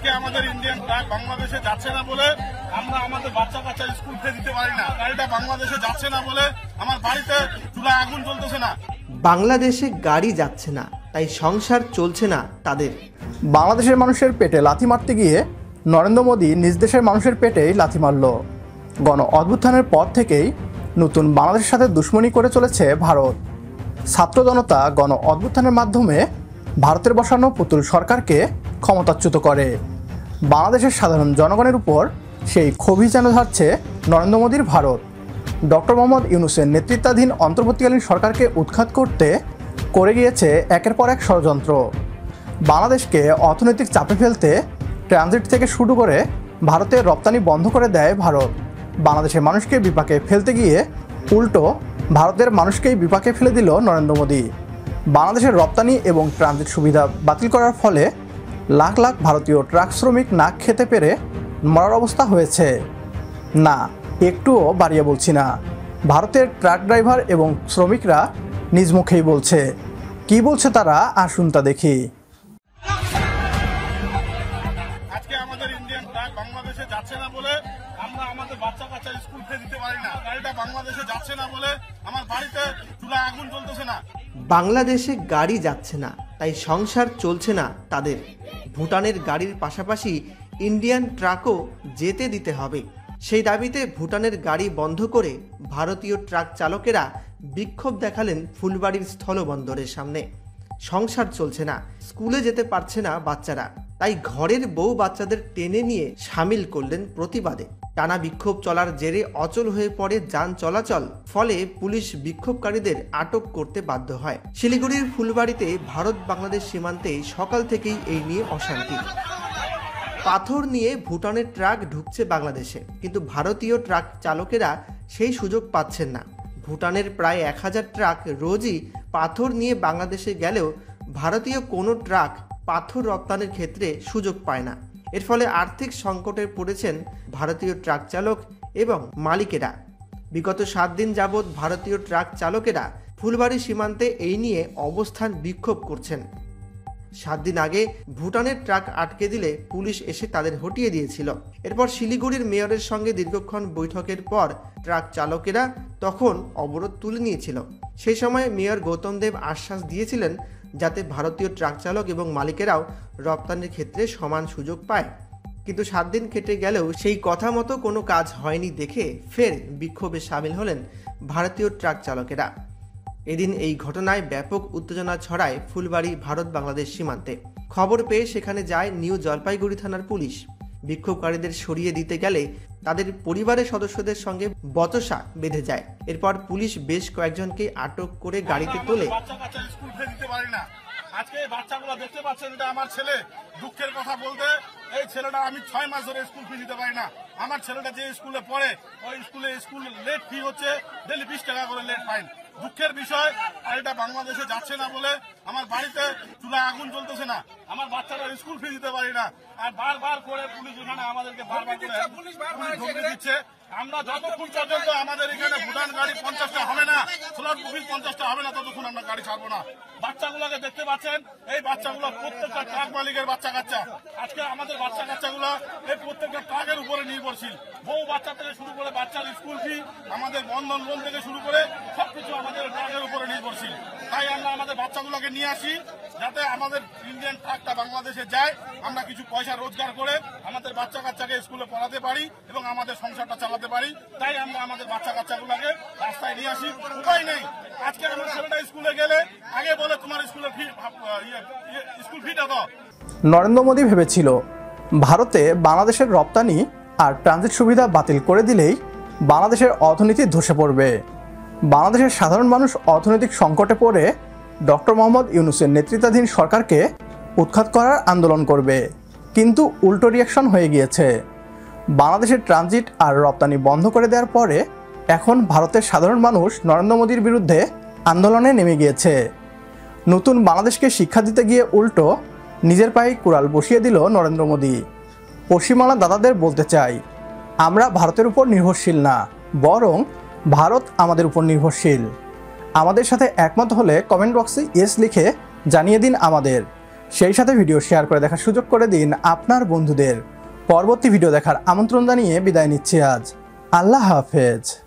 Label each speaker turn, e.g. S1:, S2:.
S1: আজকে আমাদের Indian flag বাংলাদেশে যাচ্ছে না বলে আমরা আমাদের বাচ্চা কাচ্চা স্কুল ফিরে দিতে পারি না। গাড়িটা বাংলাদেশে যাচ্ছে না বলে আমার বাড়িতে চুলায় আগুন জ্বলতেছে না।
S2: বাংলাদেশে গাড়ি যাচ্ছে না, তাই সংসার চলছে না তাদের।
S3: বাংলাদেশের মানুষের পেটে লাথি মারতে গিয়ে নরেন্দ্র মোদী নিজ দেশের মানুষের পেটেই লাথি মারল। গণ অভ্যুত্থানের পর থেকেই নতুন বাংলাদেশের সাথে দুশ্মনী করে চলেছে ভারত। ছাত্র জনতা গণ অভ্যুত্থানের মাধ্যমে ভারতের বসানো পুতুল সরকারকে ক্ষমতাচ্যুত করে। বাংলাদেশের সাধারণ জনগণের উপর সেই ক্ষোভই যেন ঝাড়ছে নরেন্দ্র মোদীর ভারত। ডক্টর মোহাম্মদ ইউনূসের নেতৃত্বাধীন অন্তর্বর্তীকালীন সরকারকে উৎখাত করতে করে গিয়েছে একের পর এক ষড়যন্ত্র। বাংলাদেশকে অর্থনৈতিক চাপে ফেলতে ট্রানজিট থেকে শুরু করে ভারতের রপ্তানি বন্ধ করে দেয় ভারত। বাংলাদেশের মানুষকে বিপাকে ফেলতে গিয়ে উল্টো ভারতের মানুষকেই বিপাকে ফেলে দিল নরেন্দ্র মোদী। বাংলাদেশের রপ্তানি এবং ট্রানজিট সুবিধা বাতিল করার ফলে লাখ লাখ ভারতীয় ট্রাক শ্রমিক না খেতে পেরে মরার অবস্থা হয়েছে। না, একটুও বাড়িয়ে বলছি না, ভারতের ট্রাক ড্রাইভার এবং শ্রমিকরা নিজ মুখেই বলছে। কি বলছে তারা, আসুন তা দেখি।
S1: আজকে আমাদের ইন্ডিয়ান ফ্ল্যাগ বাংলাদেশে যাচ্ছে না বলে আমরা আমাদের বাচ্চা কাচ্চা স্কুল ফিরে দিতে পারি না। গাড়িটা বাংলাদেশে যাচ্ছে না বলে আমার বাড়িতে চুলায় আগুন জ্বলতেছে না।
S2: বাংলাদেশে গাড়ি যাচ্ছে না, তাই সংসার চলছে না তাদের। ভুটানের গাড়ির পাশাপাশি ইন্ডিয়ান ট্রাকও যেতে দিতে হবে। সেই দাবিতে ভুটানের গাড়ি বন্ধ করে ভারতীয় ট্রাক চালকেরা বিক্ষোভ দেখালেন ফুলবাড়ির স্থলবন্দরের সামনে। সংসার চলছে না, স্কুলে যেতে পারছে না বাচ্চারা, তাই ঘরের বউ বাচ্চাদের টেনে নিয়ে সামিল করলেন প্রতিবাদে। টানা বিক্ষোভ চলার জেরে অচল হয়ে পড়ে যান চলাচল, ফলে পুলিশ বিক্ষোভকারীদের আটক করতে বাধ্য হয়। শিলিগুড়ির ফুলবাড়িতে ভারত বাংলাদেশ সীমান্তে সকাল থেকেই এই নিয়ে অশান্তি। পাথর নিয়ে ভুটানের ট্রাক ঢুকছে বাংলাদেশে, কিন্তু ভারতীয় ট্রাক চালকেরা সেই সুযোগ পাচ্ছেন না। ভুটানের প্রায় 1000 ট্রাক রোজই পাথর নিয়ে বাংলাদেশে গেলেও ভারতীয় কোনো ট্রাক পাথর রপ্তানির ক্ষেত্রে সুযোগ পায় না। এর ফলে আর্থিক সংকটে পড়েছেন ভারতীয় ট্রাক চালক এবং মালিকেরা। বিগত 7 দিন যাবৎ ভারতীয় ট্রাক চালকেরা ফুলবাড়ি সীমান্তে এই নিয়ে অবস্থান বিক্ষোভ করছেন। 7 দিন আগে ভুটানের ট্রাক আটকে দিলে পুলিশ এসে তাদের হটিয়ে দিয়েছিল। এরপর শিলিগুড়ির মেয়রের সঙ্গে দীর্ঘক্ষণ বৈঠকের পর ট্রাক চালকেরা তখন অবরোধ তুলে নিয়েছিল। সেই সময় মেয়র গৌতম দেব আশ্বাস দিয়েছিলেন যাতে ভারতীয় ট্রাক চালক এবং মালিকেরাও রপ্তানির ক্ষেত্রে সমান সুযোগ পায়। কিন্তু 7 দিন কেটে গেলেও সেই কথা মতো কোনো কাজ হয়নি দেখে ফের বিক্ষোভে সামিল হলেন ভারতীয় ট্রাক চালকেরা। এদিন এই ঘটনায় ব্যাপক উত্তেজনা ছড়ায় ফুলবাড়ি ভারত বাংলাদেশ সীমান্তে। খবর পেয়ে সেখানে যায় নিউ জলপাইগুড়ি থানার পুলিশ। বিক্ষোভকারীদের সরিয়ে দিতে গেলে তাদের পরিবারের সদস্যদের সঙ্গে বচসা বেঁধে যায়। এরপর পুলিশ বেশ কয়েকজনকে আটক করে গাড়িতে তোলে।
S1: আজকে এই বাচ্চাগুলো দেখতে পাচ্ছেন, এটা আমার ছেলে। দুঃখের কথা বলতে, এই ছেলেটা আমি 6 মাস ধরে স্কুল ফি দিতে পারি না। আমার ছেলেটা যে স্কুলে পড়ে ওই স্কুল লেট ফি হচ্ছে ডেলি 20 টাকা করে লেট ফাইন। দুঃখের বিষয়, গাড়িটা বাংলাদেশে যাচ্ছে না বলে আমার বাড়িতে চুলায় আগুন জ্বলতেছে না। আমার বাচ্চারা স্কুল ফি দিতে পারি না। আর বারবার করে পুলিশ এখানে আমাদেরকে বারবার করে ধমকি দিচ্ছে। আমরা যতক্ষণ পর্যন্ত আমাদের এখানে ভুটান গাড়ি 50টা হবে না, স্লট বুকিং 50টা হবে না, ততক্ষণ আমরা গাড়ি ছাড়বো না। বাচ্চাগুলোকে দেখতে পাচ্ছেন, এই বাচ্চাগুলো প্রত্যেকটা ট্রাক মালিকের বাচ্চা কাচ্চা। আজকে আমাদের বাচ্চা কাচ্চাগুলো এই প্রত্যেকটা ট্রাকের উপরে নির্ভরশীল। বউ বাচ্চা থেকে শুরু করে বাচ্চার স্কুল ফি, আমাদের বন্ধন লোন থেকে শুরু করে সবকিছু আমাদের ট্রাকের উপরে নির্ভরশীল। তাই আমরা আমাদের বাচ্চাগুলোকে নিয়ে আসি যাতে আমাদের ইন্ডিয়ান ট্রাকটা বাংলাদেশে যায়, আমরা কিছু পয়সা রোজগার করে আমাদের বাচ্চা কাচ্চাকে স্কুলে পড়াতে পারি এবং আমাদের সংসারটা চালাতে পারি। তাই আমরা আমাদের বাচ্চা কাচ্চাগুলোকে রাস্তায় নিয়ে আসি। উপায় নেই। আজকে আমার ছেলেটা স্কুলে গেলে আগে বলে তোমার স্কুলের স্কুল ফিটা দাও।
S3: নরেন্দ্র মোদী ভেবেছিল ভারতে বাংলাদেশের রপ্তানি আর ট্রানজিট সুবিধা বাতিল করে দিলেই বাংলাদেশের অর্থনীতি ধসে পড়বে। বাংলাদেশের সাধারণ মানুষ অর্থনৈতিক সংকটে পড়ে ডক্টর মোহাম্মদ ইউনূসের নেতৃত্বাধীন সরকারকে উৎখাত করার আন্দোলন করবে। কিন্তু উল্টো রিয়াকশন হয়ে গিয়েছে। বাংলাদেশের ট্রানজিট আর রপ্তানি বন্ধ করে দেওয়ার পরে এখন ভারতের সাধারণ মানুষ নরেন্দ্র মোদীর বিরুদ্ধে আন্দোলনে নেমে গিয়েছে। নতুন বাংলাদেশকে শিক্ষা দিতে গিয়ে উল্টো নিজের পায়ে কুড়াল বসিয়ে দিল নরেন্দ্র মোদী। পশ্চিমবাংলা দাদাদের বলতে চাই, আমরা ভারতের উপর নির্ভরশীল না, বরং ভারত আমাদের উপর নির্ভরশীল। আমাদের সাথে একমত হলে কমেন্ট বক্সে ইয়েস লিখে জানিয়ে দিন আমাদের। সেই সাথে ভিডিও শেয়ার করে দেখার সুযোগ করে দিন আপনার বন্ধুদের। পরবর্তী ভিডিও দেখার আমন্ত্রণ জানিয়ে বিদায় নিচ্ছি আজ। আল্লাহ হাফেজ।